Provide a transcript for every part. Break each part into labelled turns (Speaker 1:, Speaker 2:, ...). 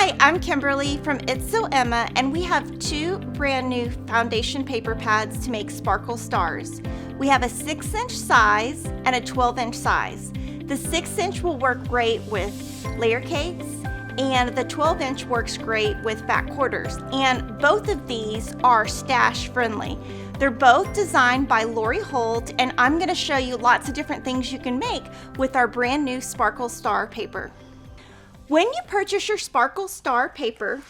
Speaker 1: Hi, I'm Kimberly from It's So Emma, and we have two brand new foundation paper pads to make sparkle stars. We have a 6-inch size and a 12-inch size. The 6-inch will work great with layer cakes, and the 12-inch works great with fat quarters. And both of these are stash friendly. They're both designed by Lori Holt, and I'm going to show you lots of different things you can make with our brand new Sparkle Star paper. When you purchase your Sparkle Star paper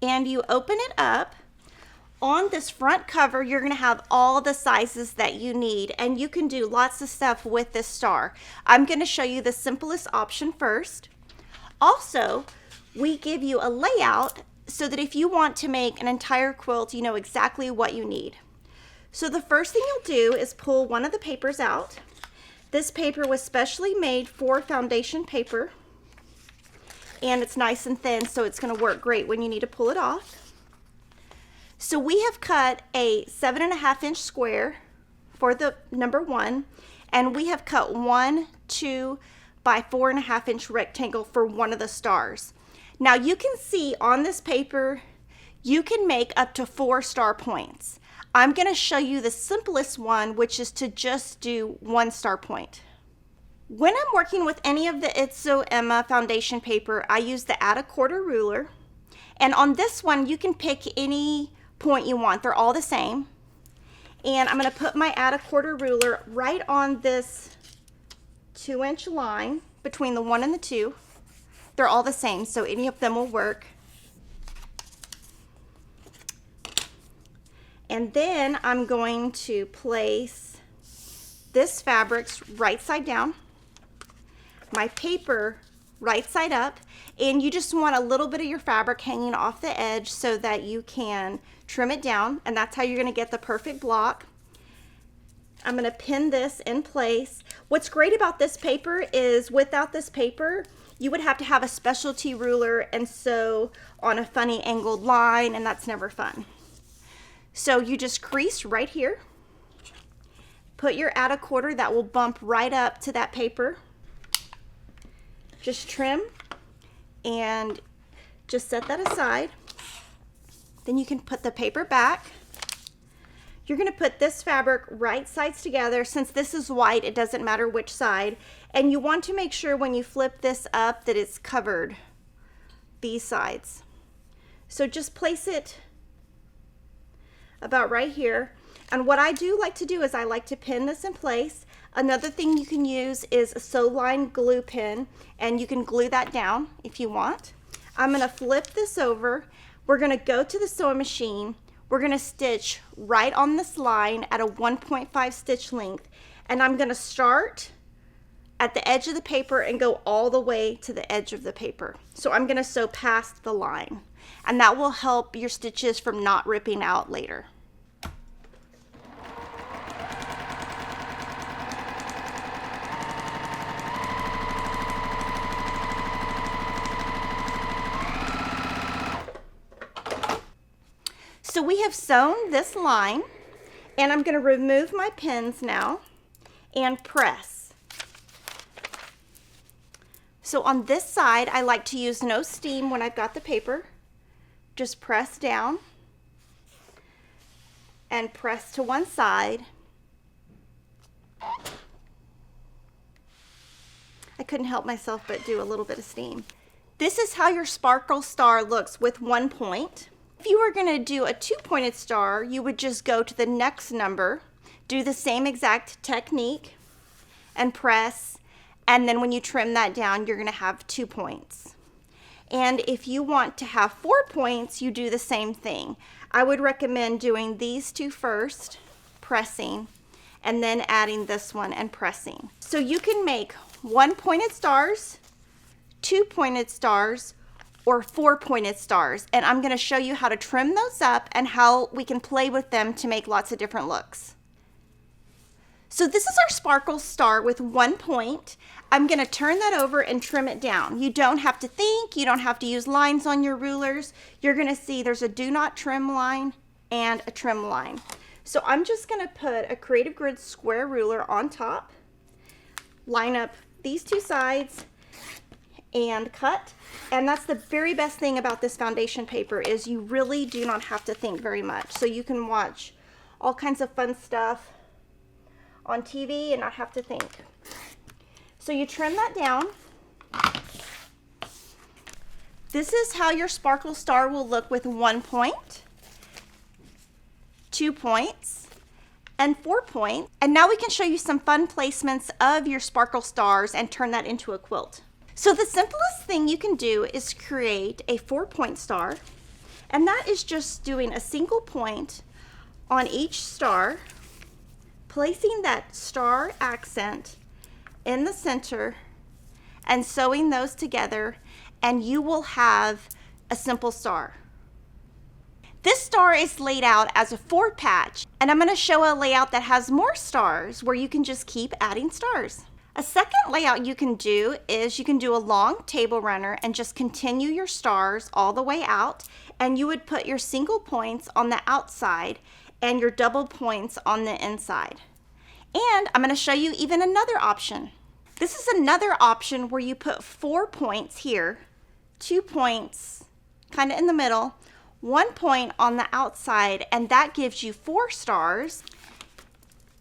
Speaker 1: and you open it up, on this front cover you're going to have all the sizes that you need, and you can do lots of stuff with this star. I'm going to show you the simplest option first. Also, we give you a layout so that if you want to make an entire quilt, you know exactly what you need. So the first thing you'll do is pull one of the papers out. This paper was specially made for foundation paper, and it's nice and thin, so it's going to work great when you need to pull it off. So we have cut a 7.5-inch square for the number 1, and we have cut 1, 2 by 4.5-inch rectangle for one of the stars. Now you can see on this paper you can make up to 4 star points. I'm going to show you the simplest one, which is to just do 1 star point. When I'm working with any of the It's So Emma foundation paper, I use the add a quarter ruler, and on this one you can pick any point you want. They're all the same, and I'm going to put my add a quarter ruler right on this 2-inch line between the 1 and the 2. They're all the same, so any of them will work. And then I'm going to place this fabric right side down, my paper right side up, and you just want a little bit of your fabric hanging off the edge so that you can trim it down, and that's how you're going to get the perfect block. I'm going to pin this in place. What's great about this paper is without this paper you would have to have a specialty ruler and sew on a funny angled line, and that's never fun. So you just crease right here, put your add a quarter that will bump right up to that paper. Just trim and just set that aside. Then you can put the paper back. You're going to put this fabric right sides together. Since this is white, it doesn't matter which side. And you want to make sure when you flip this up that it's covered these sides. So just place it about right here. And what I do like to do is I like to pin this in place. Another thing you can use is a sew line glue pin, and you can glue that down if you want. I'm going to flip this over. We're going to go to the sewing machine. We're going to stitch right on this line at a 1.5 stitch length, and I'm going to start at the edge of the paper and go all the way to the edge of the paper. So I'm going to sew past the line, and that will help your stitches from not ripping out later. So we have sewn this line, and I'm going to remove my pins now and press. So on this side, I like to use no steam when I've got the paper. Just press down and press to one side. I couldn't help myself but do a little bit of steam. This is how your sparkle star looks with 1 point. If you were going to do a 2-pointed star, you would just go to the next number, do the same exact technique, and press, and then when you trim that down, you're going to have 2 points. And if you want to have 4 points, you do the same thing. I would recommend doing these 2 first, pressing, and then adding this one and pressing. So you can make 1-pointed stars, 2-pointed stars, or 4-pointed stars, and I'm going to show you how to trim those up and how we can play with them to make lots of different looks. So this is our sparkle star with 1 point. I'm going to turn that over and trim it down. You don't have to think, you don't have to use lines on your rulers. You're going to see there's a do not trim line and a trim line. So I'm just going to put a Creative Grid square ruler on top, line up these 2 sides, and cut. And that's the very best thing about this foundation paper is you really do not have to think very much. So you can watch all kinds of fun stuff on TV and not have to think. So you trim that down. This is how your sparkle star will look with 1 point, 2 points, and 4 points. And now we can show you some fun placements of your sparkle stars and turn that into a quilt. So the simplest thing you can do is create a 4-point star, and that is just doing a single point on each star, placing that star accent in the center and sewing those together, and you will have a simple star. This star is laid out as a 4 patch, and I'm going to show a layout that has more stars where you can just keep adding stars. A second layout you can do is you can do a long table runner and just continue your stars all the way out, and you would put your single points on the outside and your double points on the inside. And I'm going to show you even another option. This is another option where you put 4 points here, 2 points kind of in the middle, 1 point on the outside, and that gives you 4 stars.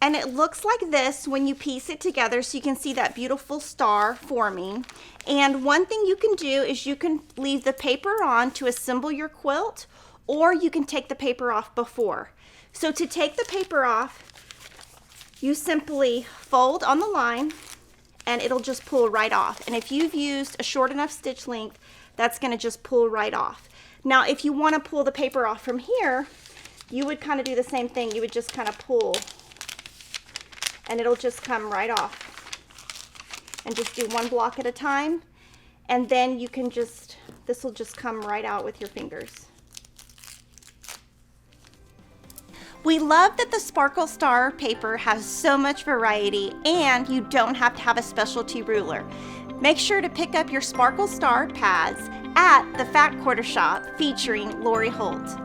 Speaker 1: And it looks like this when you piece it together, so you can see that beautiful star forming. And one thing you can do is you can leave the paper on to assemble your quilt, or you can take the paper off before. So to take the paper off, you simply fold on the line and it'll just pull right off. And if you've used a short enough stitch length, that's going to just pull right off. Now if you want to pull the paper off from here, you would kind of do the same thing. You would just kind of pull and it'll just come right off. And just do 1 block at a time, and then you can just, this will just come right out with your fingers. We love that the Sparkle Star paper has so much variety, and you don't have to have a specialty ruler. Make sure to pick up your Sparkle Star pads at the Fat Quarter Shop featuring Lori Holt.